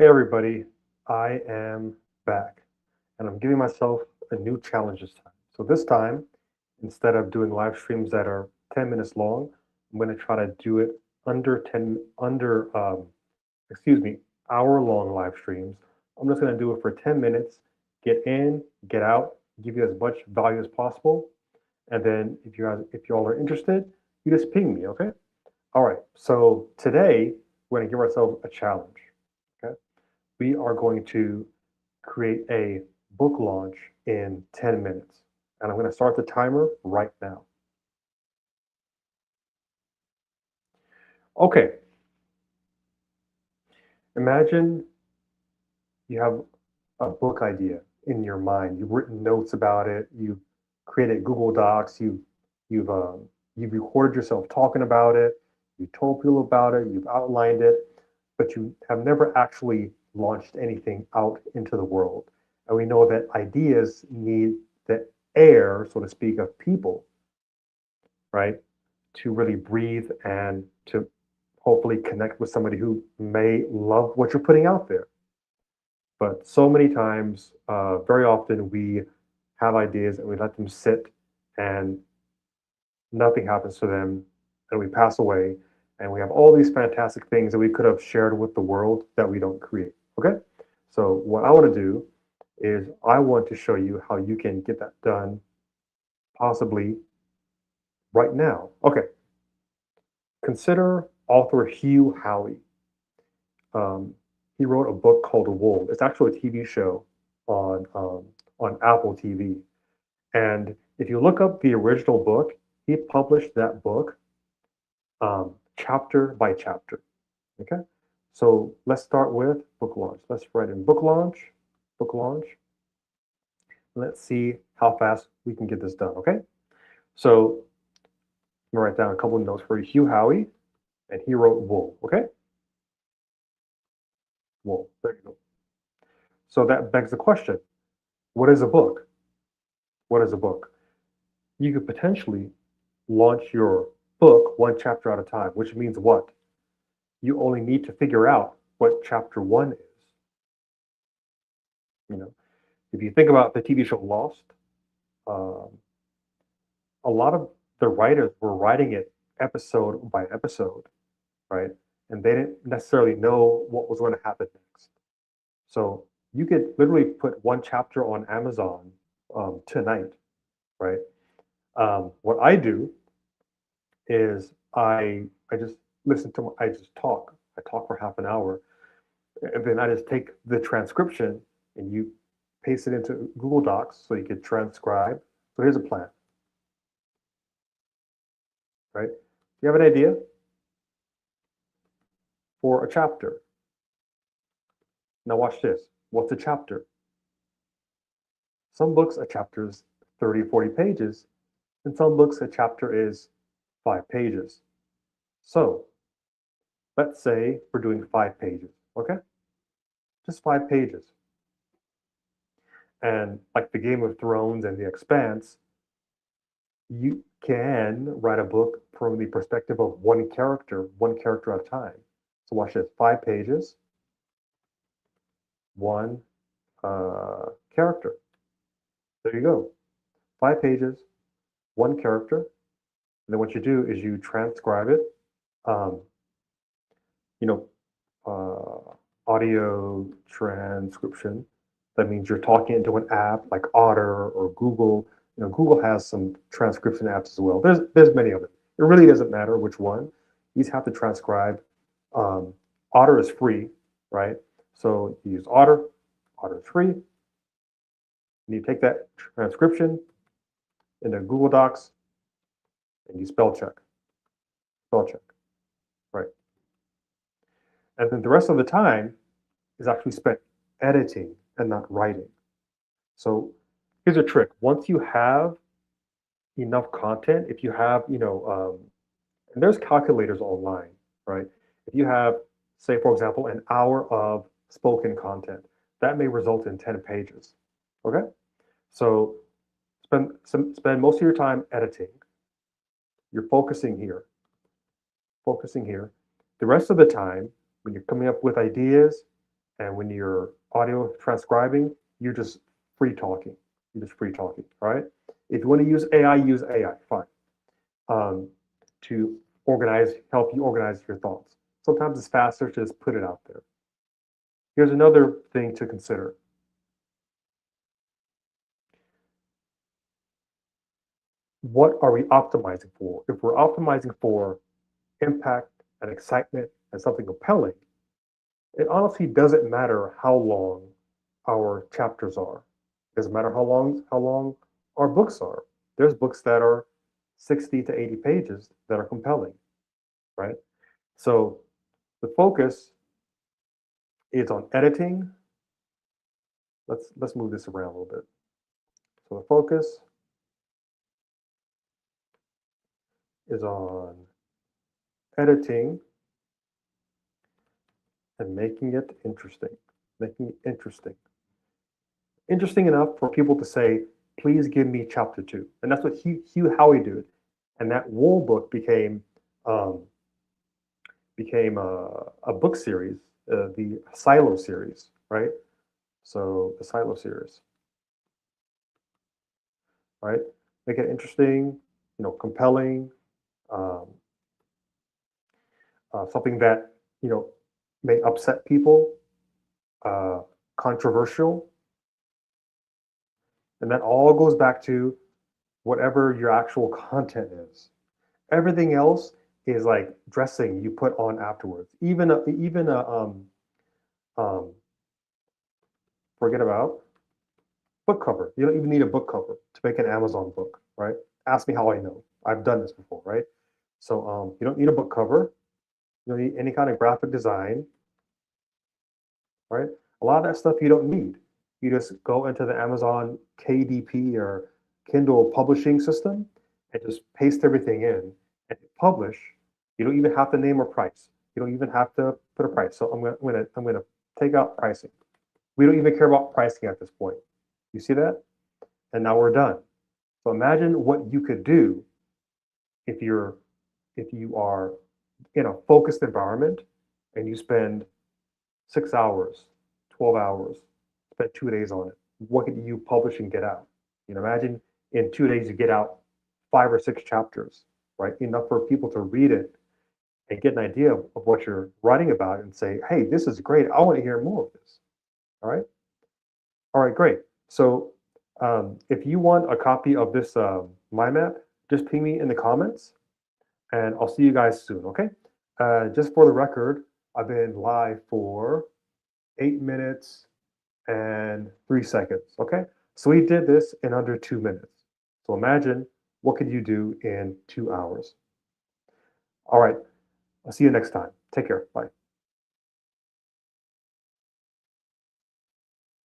Hey everybody, I am back and I'm giving myself a new challenge this time. So this time, instead of doing live streams that are 10 minutes long, I'm going to try to do it under 10 under excuse me, hour long live streams. I'm just going to do it for 10 minutes, get in, get out, give you as much value as possible. And then if you all are interested, you just ping me, okay? All right. So today we're going to give ourselves a challenge. Okay, we are going to create a book launch in 10 minutes. And I'm going to start the timer right now. Okay, imagine you have a book idea in your mind. You've written notes about it. You've created Google Docs. You've you've recorded yourself talking about it. You told people about it. You've outlined it, but you have never actually launched anything out into the world. And we know that ideas need the air, so to speak, of people, right? To really breathe and to hopefully connect with somebody who may love what you're putting out there. But so many times, very often, we have ideas and we let them sit and nothing happens to them and we pass away and we have all these fantastic things that we could have shared with the world that we don't create. Okay? So, what I want to do is I want to show you how you can get that done possibly right now. Okay, consider author Hugh Howey. Um, he wrote a book called Wool. It's actually a TV show on Apple TV. And if you look up the original book, he published that book chapter by chapter. Okay, so let's start with book launch. Let's write in book launch, book launch. Let's see how fast we can get this done. Okay, so I'm gonna write down a couple of notes for you. Hugh Howey, and he wrote Wool. Okay, Wool. There you go. So that begs the question: what is a book? What is a book? You could potentially launch your book one chapter at a time, which means what? You only need to figure out what chapter one is. You know, if you think about the TV show Lost, um, a lot of the writers were writing it episode by episode, right? And they didn't necessarily know what was going to happen next. So you could literally put one chapter on Amazon tonight, right? What I do is I just listen to I just talk. I talk for half an hour, and then I just take the transcription and you paste it into Google Docs so you can transcribe. So here's a plan, right? You have an idea for a chapter. Now watch this. What's a chapter? Some books a chapter is 30, 40 pages, and some books a chapter is 5 pages. So let's say we're doing 5 pages, okay? Just 5 pages. And like the Game of Thrones and The Expanse, you can write a book from the perspective of one character at a time. So watch this: 5 pages, one character. There you go. 5 pages, one character. And then what you do is you transcribe it. Um, you know, audio transcription. That means you're talking into an app like Otter or Google. You know, Google has some transcription apps as well. There's many of them. It really doesn't matter which one. You just have to transcribe. Um, Otter is free, right? So you use Otter. Otter is free. And you take that transcription into Google Docs and you spell check. Spell check, right? And then the rest of the time is actually spent editing and not writing. So here's a trick. Once you have enough content, if you have, and there's calculators online, right? If you have, say, for example, an hour of spoken content, that may result in 10 pages. Okay? So spend most of your time editing. You're focusing here, focusing here. The rest of the time, when you're coming up with ideas And when you're audio transcribing, you're just free talking. You're just free talking, right? If you want to use AI, fine. To help you organize your thoughts. Sometimes it's faster to just put it out there. Here's another thing to consider. What are we optimizing for? If we're optimizing for impact and excitement and something compelling, it honestly doesn't matter how long our chapters are. It doesn't matter how long our books are. There's books that are 60 to 80 pages that are compelling, right? So the focus is on editing. Let's move this around a little bit. So the focus is on editing and making it interesting. Making it interesting. Interesting enough for people to say, please give me chapter 2. And that's what Hugh Howey did. And that Wool book became a book series, the Silo series, right? So the Silo series, right? Make it interesting, compelling, um, something that may upset people, controversial, and that all goes back to whatever your actual content is. Everything else is like dressing you put on afterwards. Um, forget about book cover. You don't even need a book cover to make an Amazon book, right? Ask me how I know. I've done this before, right? So you don't need a book cover. You don't need any kind of graphic design, right? A lot of that stuff you don't need. You just go into the Amazon KDP or Kindle publishing system and just paste everything in and publish. You don't even have to name a price. You don't even have to put a price. So I'm gonna take out pricing. We don't even care about pricing at this point. You see that? And now we're done. So imagine what you could do if you are in a focused environment and you spend 6 hours, 12 hours, spend 2 days on it. What could you publish and get out? Imagine in 2 days you get out 5 or 6 chapters, right? Enough for people to read it and get an idea of what you're writing about and say, hey, this is great. I want to hear more of this. All right. All right, great. So if you want a copy of this mind map, just ping me in the comments and I'll see you guys soon, okay? Just for the record, I've been live for 8 minutes and 3 seconds, okay? So we did this in under 2 minutes. So imagine what could you do in 2 hours? All right, I'll see you next time. Take care, bye.